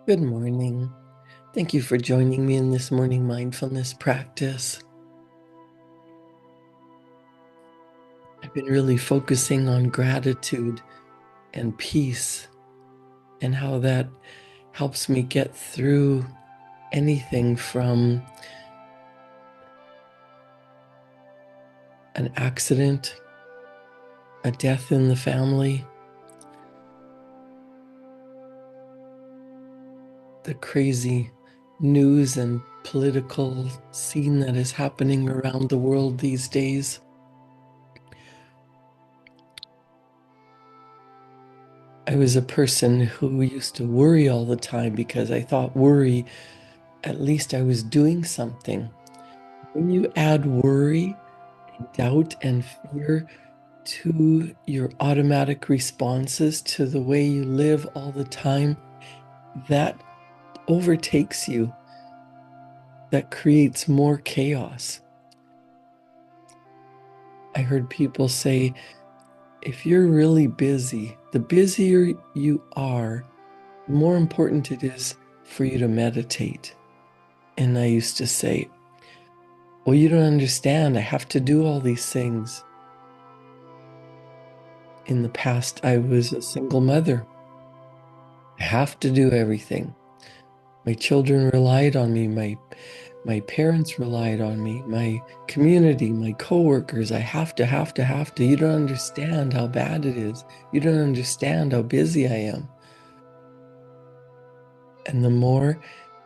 Good morning. Thank you for joining me in this morning mindfulness practice. I've been really focusing on gratitude and peace and how that helps me get through anything from an accident, a death in the family, the crazy news and political scene that is happening around the world these days. I was a person who used to worry all the time because I thought worry, at least I was doing something. When you add worry, doubt, and fear to your automatic responses, to the way you live all the time, that overtakes you. That creates more chaos. I heard people say, if you're really busy, the busier you are, the more important it is for you to meditate. And I used to say, well, you don't understand. I have to do all these things. In the past, I was a single mother. I have to do everything. My children relied on me. My parents relied on me. My community, my coworkers. I have to. You don't understand how bad it is. You don't understand how busy I am. And the more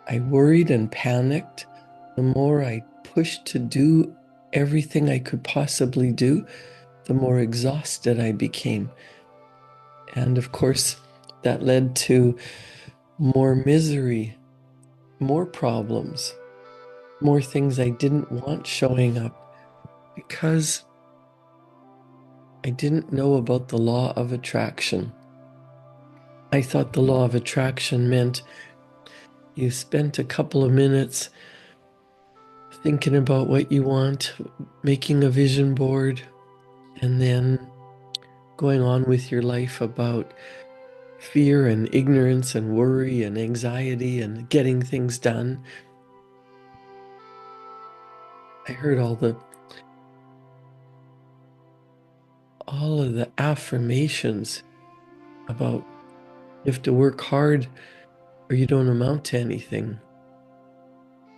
I worried and panicked, the more I pushed to do everything I could possibly do, the more exhausted I became. And of course, that led to more misery, more problems, more things I didn't want showing up because I didn't know about the law of attraction. I thought the law of attraction meant you spent a couple of minutes thinking about what you want, making a vision board, and then going on with your life about fear and ignorance and worry and anxiety and getting things done. I heard all of the affirmations about you have to work hard or you don't amount to anything.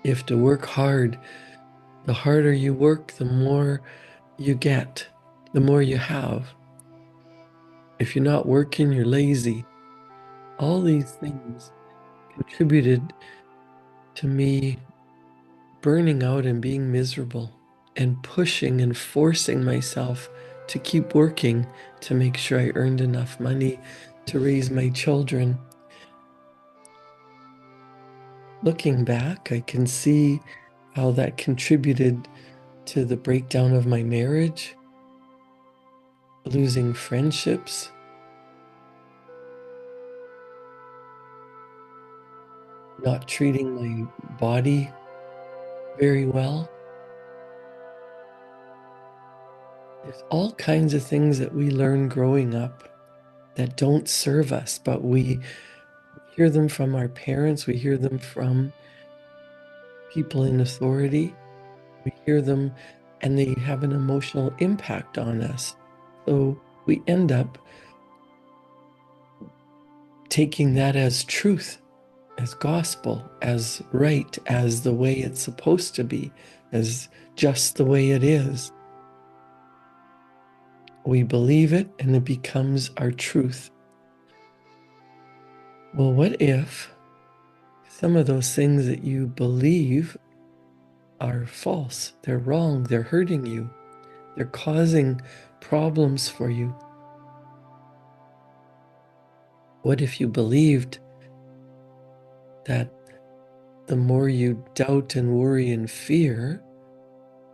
You have to work hard. The harder you work, the more you get, the more you have. If you're not working, you're lazy. All these things contributed to me burning out and being miserable and pushing and forcing myself to keep working to make sure I earned enough money to raise my children. Looking back, I can see how that contributed to the breakdown of my marriage, losing friendships, not treating my body very well. There's all kinds of things that we learn growing up that don't serve us, but we hear them from our parents, we hear them from people in authority, we hear them and they have an emotional impact on us. So we end up taking that as truth, as gospel, as right, as the way it's supposed to be, as just the way it is. We believe it and it becomes our truth. Well, what if some of those things that you believe are false? They're wrong, they're hurting you, they're causing problems for you. What if you believed that the more you doubt and worry and fear,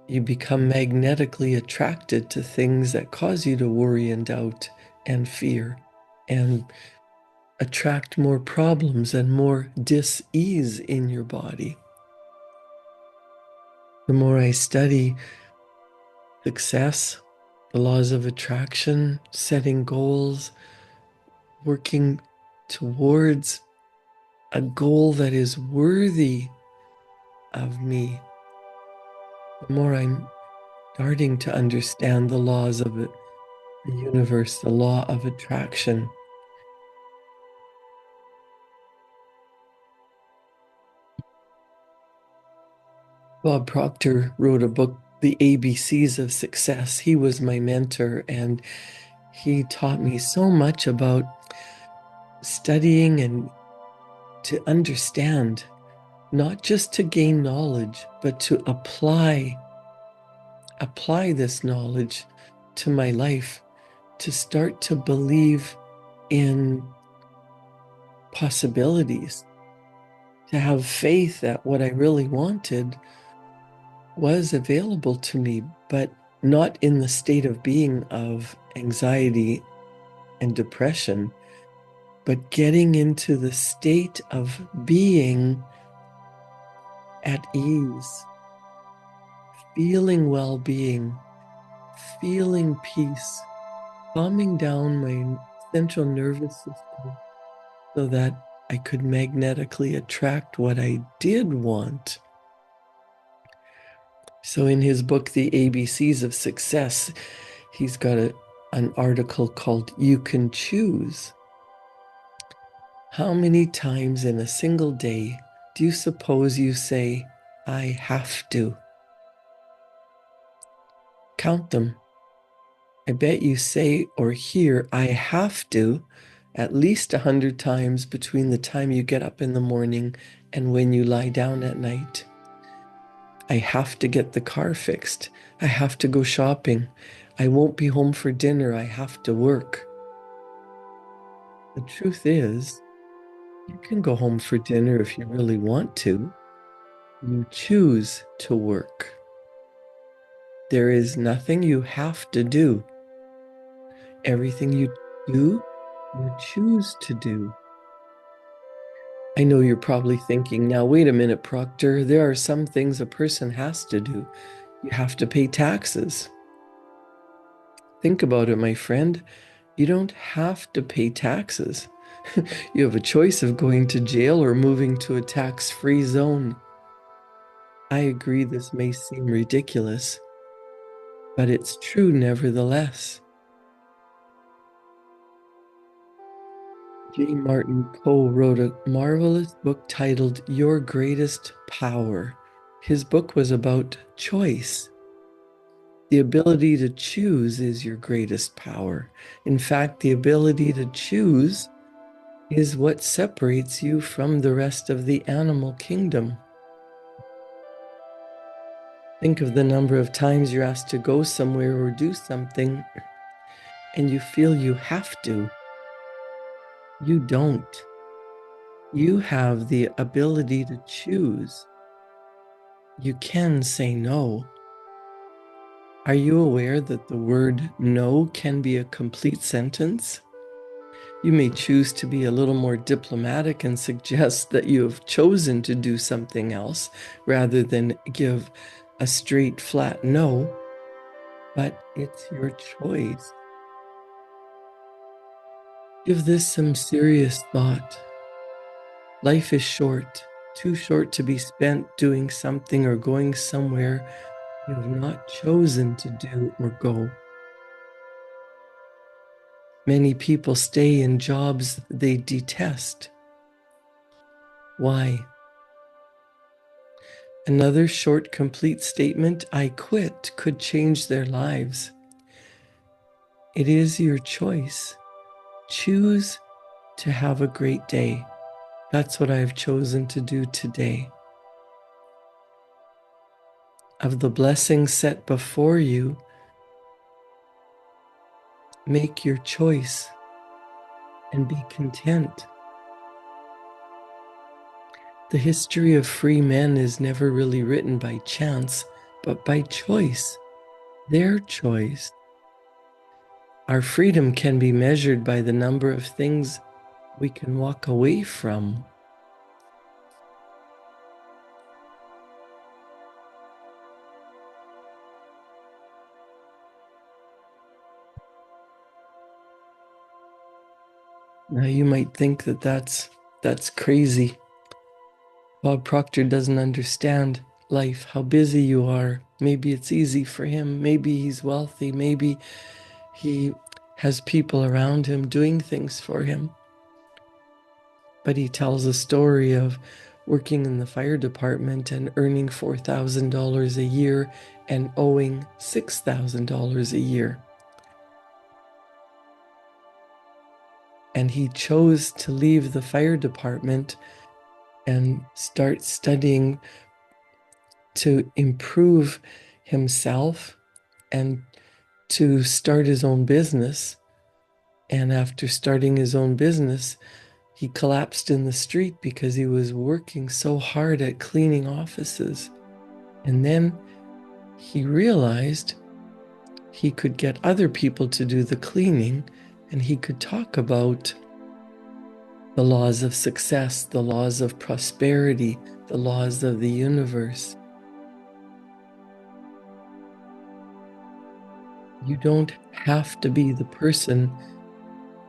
you become magnetically attracted to things that cause you to worry and doubt and fear and attract more problems and more dis-ease in your body? The more I study success, the laws of attraction, setting goals, working towards a goal that is worthy of me, the more I'm starting to understand the laws of it, the universe, the law of attraction. Bob Proctor wrote a book, The ABCs of Success. He was my mentor, and he taught me so much about studying and to understand, not just to gain knowledge, but to apply this knowledge to my life, to start to believe in possibilities, to have faith that what I really wanted was available to me, but not in the state of being of anxiety and depression, but getting into the state of being at ease, feeling well being, feeling peace, calming down my central nervous system so that I could magnetically attract what I did want. So, in his book, The ABCs of Success, he's got an article called You Can Choose. How many times in a single day do you suppose you say, I have to? Count them. I bet you say or hear, I have to, at least 100 times between the time you get up in the morning and when you lie down at night. I have to get the car fixed. I have to go shopping. I won't be home for dinner. I have to work. The truth is, you can go home for dinner if you really want to. You choose to work. There is nothing you have to do. Everything you do, you choose to do. I know you're probably thinking, now, wait a minute, Proctor. There are some things a person has to do. You have to pay taxes. Think about it, my friend. You don't have to pay taxes. You have a choice of going to jail or moving to a tax-free zone. I agree this may seem ridiculous, but it's true nevertheless. J. Martin Coe wrote a marvelous book titled Your Greatest Power. His book was about choice. The ability to choose is your greatest power. In fact, the ability to choose is what separates you from the rest of the animal kingdom. Think of the number of times you're asked to go somewhere or do something and you feel you have to. You don't. You have the ability to choose. You can say no. Are you aware that the word no can be a complete sentence? You may choose to be a little more diplomatic and suggest that you have chosen to do something else rather than give a straight, flat no, but it's your choice. Give this some serious thought. Life is short, too short to be spent doing something or going somewhere you have not chosen to do or go. Many people stay in jobs they detest. Why? Another short, complete statement, I quit, could change their lives. It is your choice. Choose to have a great day. That's what I've chosen to do today. Of the blessings set before you, make your choice and be content. The history of free men is never really written by chance, but by choice, their choice. Our freedom can be measured by the number of things we can walk away from. Now you might think that that's crazy. Bob Proctor doesn't understand life, how busy you are. Maybe it's easy for him. Maybe he's wealthy. Maybe he has people around him doing things for him. But he tells a story of working in the fire department and earning $4,000 a year and owing $6,000 a year. And he chose to leave the fire department and start studying to improve himself and to start his own business. And after starting his own business, he collapsed in the street because he was working so hard at cleaning offices. And then he realized he could get other people to do the cleaning, and he could talk about the laws of success, the laws of prosperity, the laws of the universe. You don't have to be the person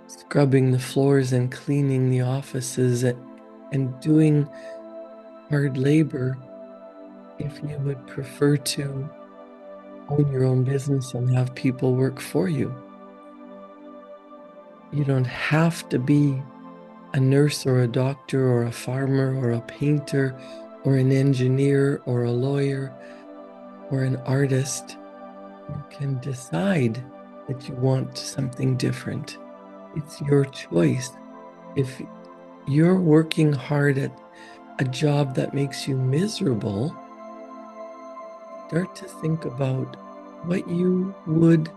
scrubbing the floors and cleaning the offices and doing hard labor if you would prefer to own your own business and have people work for you. You don't have to be a nurse or a doctor or a farmer or a painter or an engineer or a lawyer or an artist. You can decide that you want something different. It's your choice. If you're working hard at a job that makes you miserable, start to think about what you would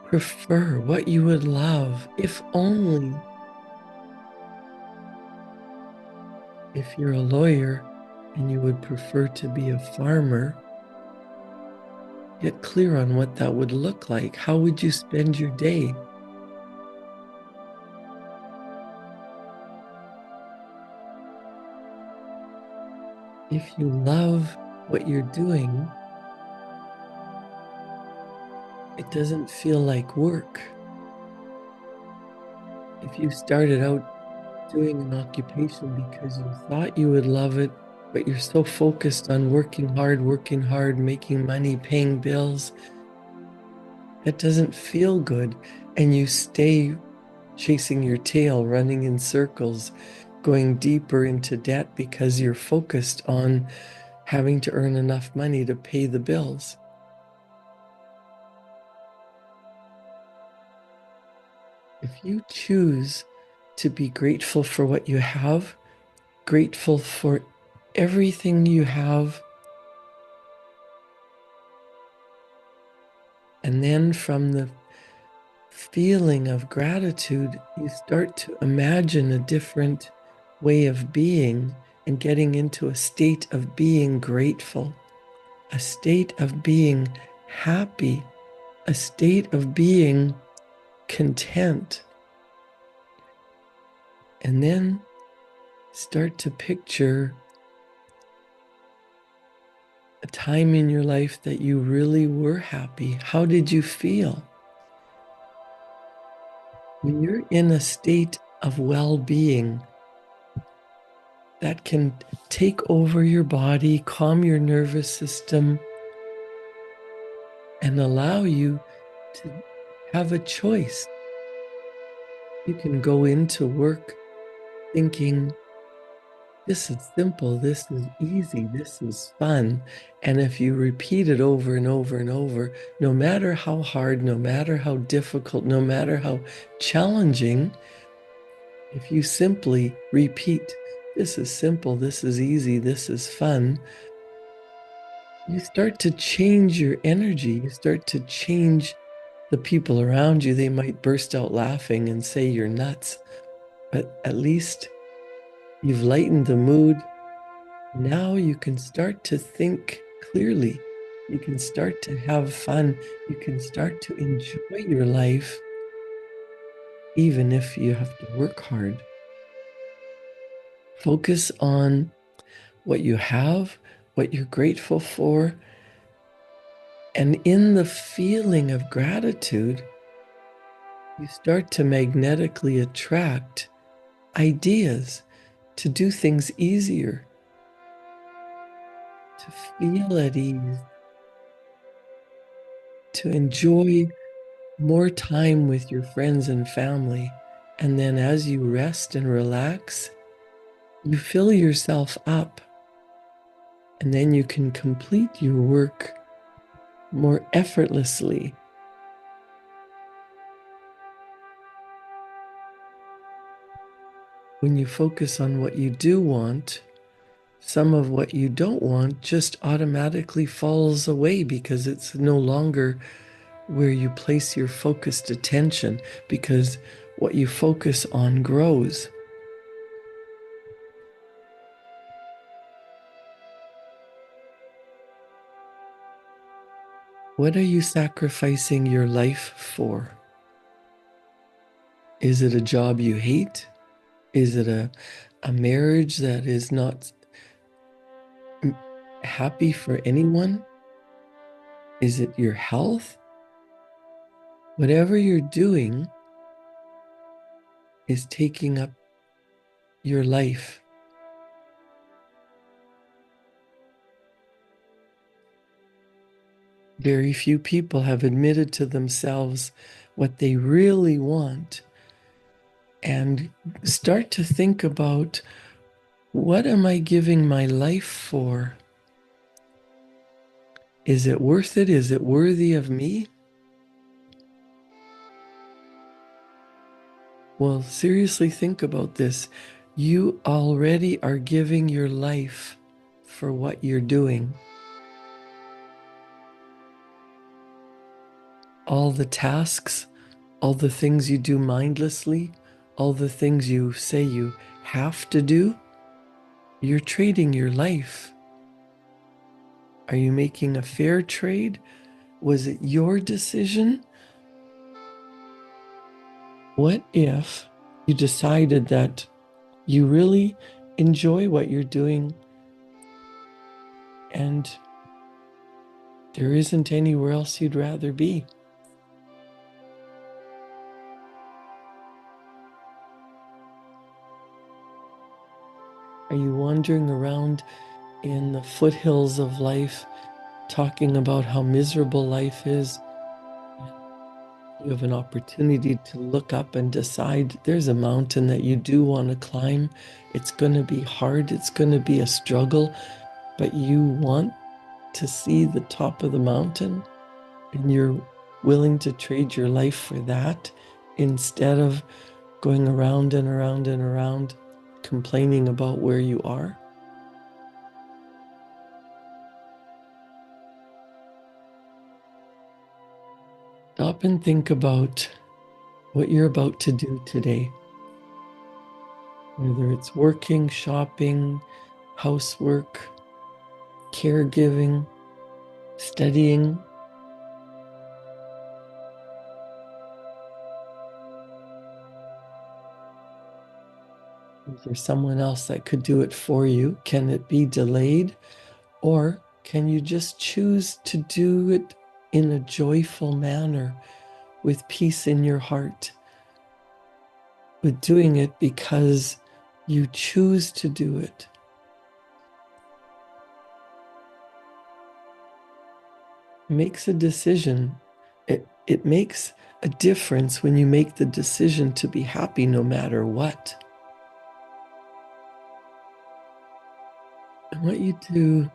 prefer, what you would love, if only. If you're a lawyer and you would prefer to be a farmer, get clear on what that would look like. How would you spend your day? If you love what you're doing, it doesn't feel like work. If you started out doing an occupation because you thought you would love it, but you're so focused on working hard, making money, paying bills, that doesn't feel good. And you stay chasing your tail, running in circles, going deeper into debt because you're focused on having to earn enough money to pay the bills. If you choose to be grateful for what you have, grateful for everything you have, and then from the feeling of gratitude, you start to imagine a different way of being and getting into a state of being grateful, a state of being happy, a state of being content. And then start to picture a time in your life that you really were happy. How did you feel? When you're in a state of well-being, that can take over your body, calm your nervous system, and allow you to have a choice. You can go into work thinking, this is simple, this is easy, this is fun. And if you repeat it over and over and over, no matter how hard, no matter how difficult, no matter how challenging, if you simply repeat, this is simple, this is easy, this is fun, you start to change your energy. You start to change the people around you. They might burst out laughing and say you're nuts, but at least you've lightened the mood. Now you can start to think clearly. You can start to have fun. You can start to enjoy your life, even if you have to work hard. Focus on what you have, what you're grateful for. And in the feeling of gratitude, you start to magnetically attract ideas to do things easier, to feel at ease, to enjoy more time with your friends and family. And then as you rest and relax, you fill yourself up, and then you can complete your work more effortlessly. When you focus on what you do want, some of what you don't want just automatically falls away because it's no longer where you place your focused attention, because what you focus on grows. What are you sacrificing your life for? Is it a job you hate? Is it a marriage that is not happy for anyone? Is it your health? Whatever you're doing is taking up your life. Very few people have admitted to themselves what they really want and start to think about, what am I giving my life for? Is it worth it? Is it worthy of me? Well, seriously think about this. You already are giving your life for what you're doing. All the tasks, all the things you do mindlessly, all the things you say you have to do, you're trading your life. Are you making a fair trade? Was it your decision? What if you decided that you really enjoy what you're doing and there isn't anywhere else you'd rather be? Are you wandering around in the foothills of life talking about how miserable life is? You have an opportunity to look up and decide there's a mountain that you do want to climb. It's going to be hard, it's going to be a struggle, but you want to see the top of the mountain and you're willing to trade your life for that instead of going around and around and around complaining about where you are. Stop and think about what you're about to do today. Whether it's working, shopping, housework, caregiving, studying. Is there someone else that could do it for you? Can it be delayed? Or can you just choose to do it in a joyful manner with peace in your heart? With doing it because you choose to do it. It makes a decision. It makes a difference when you make the decision to be happy no matter what. I want you to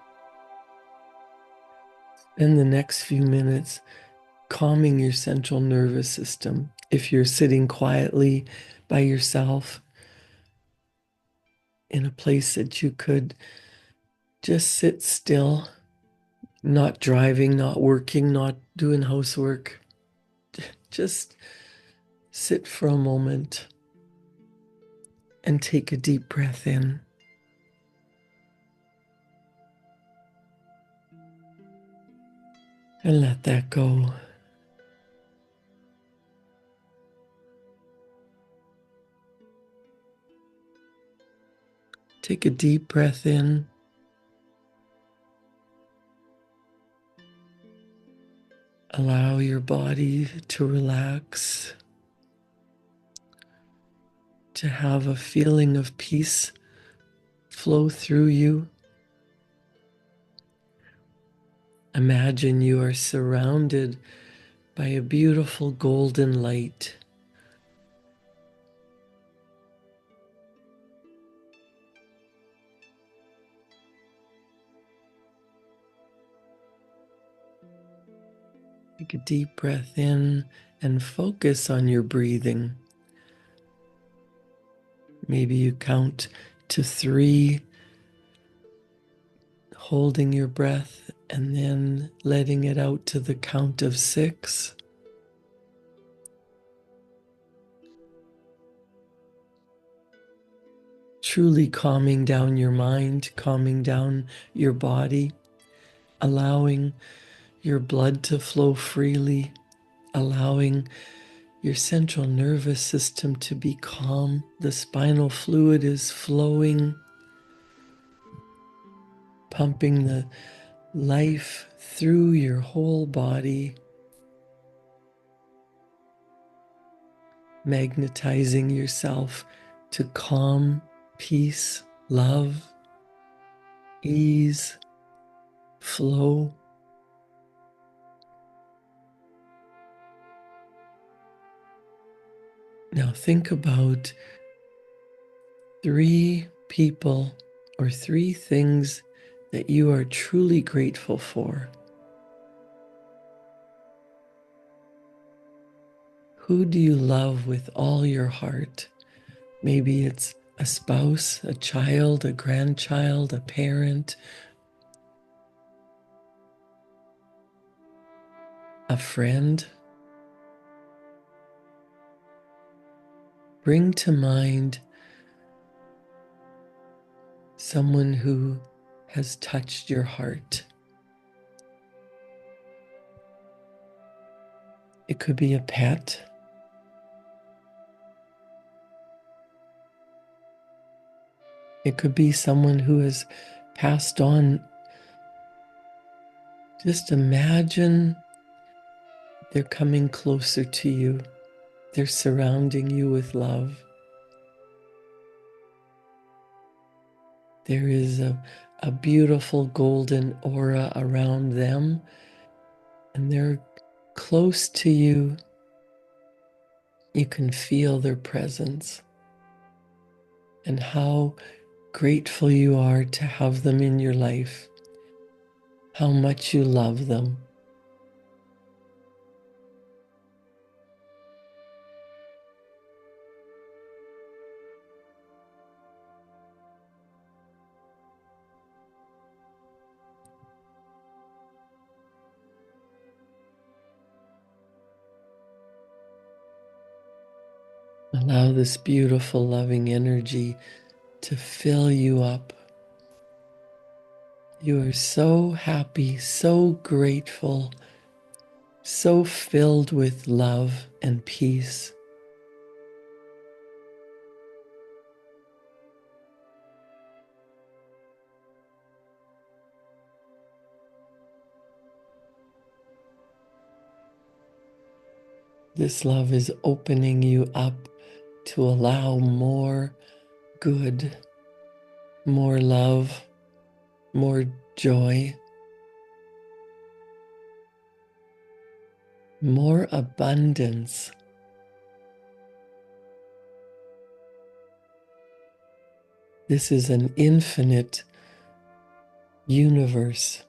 spend the next few minutes calming your central nervous system. If you're sitting quietly by yourself in a place that you could just sit still, not driving, not working, not doing housework, just sit for a moment and take a deep breath in. And let that go. Take a deep breath in. Allow your body to relax, to have a feeling of peace flow through you. Imagine you are surrounded by a beautiful golden light. Take a deep breath in and focus on your breathing. Maybe you count to 3, holding your breath and then letting it out to the count of 6. Truly calming down your mind, calming down your body, allowing your blood to flow freely, allowing your central nervous system to be calm. The spinal fluid is flowing, pumping the life through your whole body, magnetizing yourself to calm, peace, love, ease, flow. Now think about 3 people or 3 things that you are truly grateful for. Who do you love with all your heart? Maybe it's a spouse, a child, a grandchild, a parent, a friend. Bring to mind someone who has touched your heart. It could be a pet. It could be someone who has passed on. Just imagine they're coming closer to you. They're surrounding you with love. There is a beautiful golden aura around them, and they're close to you. You can feel their presence and how grateful you are to have them in your life, how much you love them. Allow this beautiful, loving energy to fill you up. You are so happy, so grateful, so filled with love and peace. This love is opening you up to allow more good, more love, more joy, more abundance. This is an infinite universe,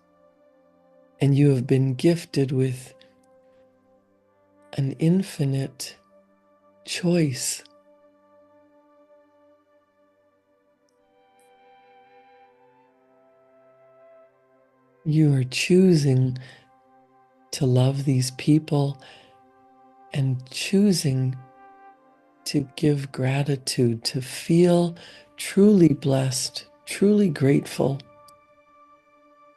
and you have been gifted with an infinite choice. You are choosing to love these people and choosing to give gratitude, to feel truly blessed, truly grateful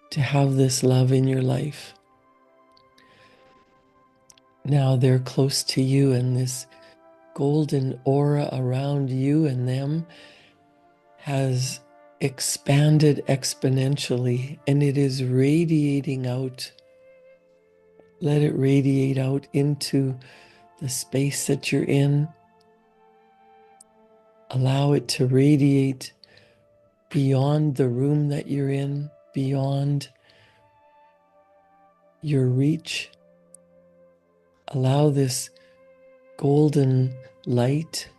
to have this love in your life. Now they're close to you, and this golden aura around you and them has expanded exponentially, and it is radiating out. Let it radiate out into the space that you're in. Allow it to radiate beyond the room that you're in, beyond your reach. Allow this golden light,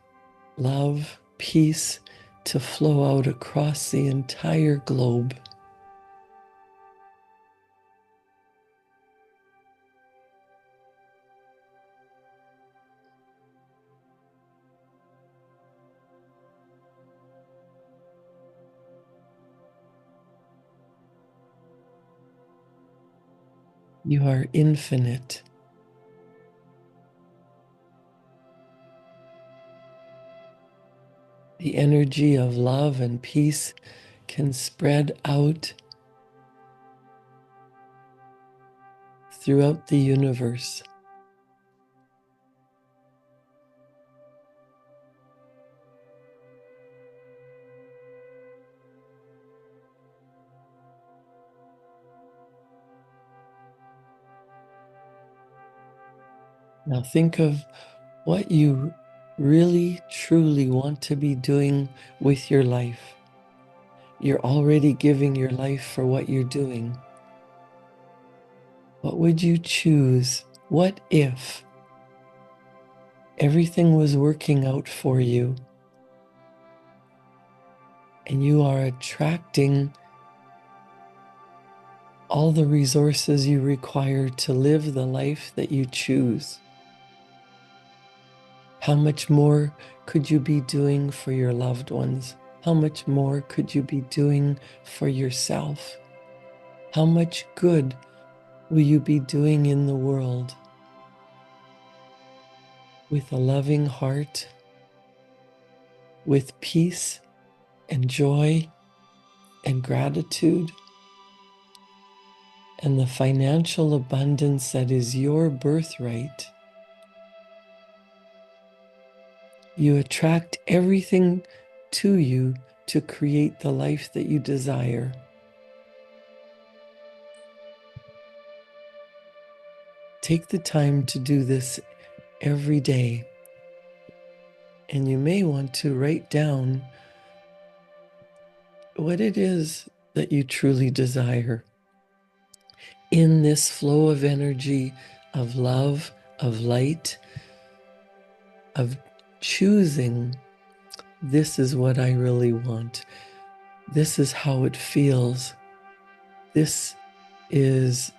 love, peace to flow out across the entire globe. You are infinite. The energy of love and peace can spread out throughout the universe. Now think of what you really, truly want to be doing with your life. You're already giving your life for what you're doing. What would you choose? What if everything was working out for you and you are attracting all the resources you require to live the life that you choose? How much more could you be doing for your loved ones? How much more could you be doing for yourself? How much good will you be doing in the world with a loving heart, with peace and joy and gratitude, and the financial abundance that is your birthright? You attract everything to you to create the life that you desire. Take the time to do this every day. And you may want to write down what it is that you truly desire in this flow of energy, of love, of light, of choosing. This is what I really want. This is how it feels. This is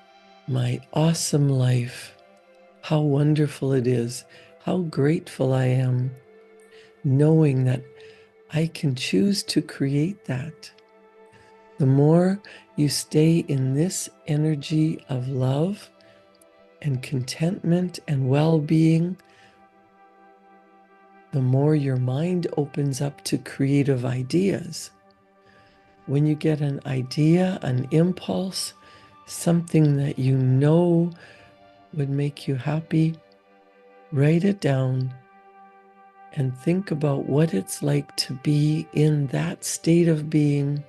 my awesome life. How wonderful it is. How grateful I am knowing that I can choose to create that. The more you stay in this energy of love and contentment and well-being, the more your mind opens up to creative ideas. When you get an idea, an impulse, something that you know would make you happy, write it down and think about what it's like to be in that state of being.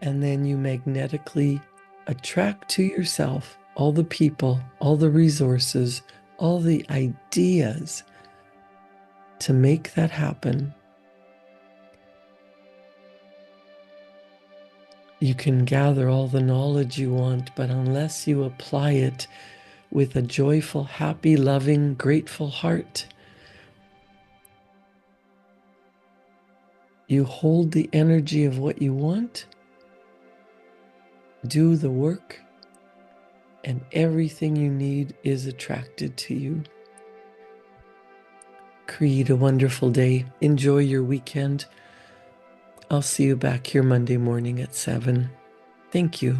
And then you magnetically attract to yourself all the people, all the resources, all the ideas to make that happen. You can gather all the knowledge you want, but unless you apply it with a joyful, happy, loving, grateful heart, you hold the energy of what you want, do the work, and everything you need is attracted to you. Create a wonderful day. Enjoy your weekend. I'll see you back here Monday morning at 7. Thank you.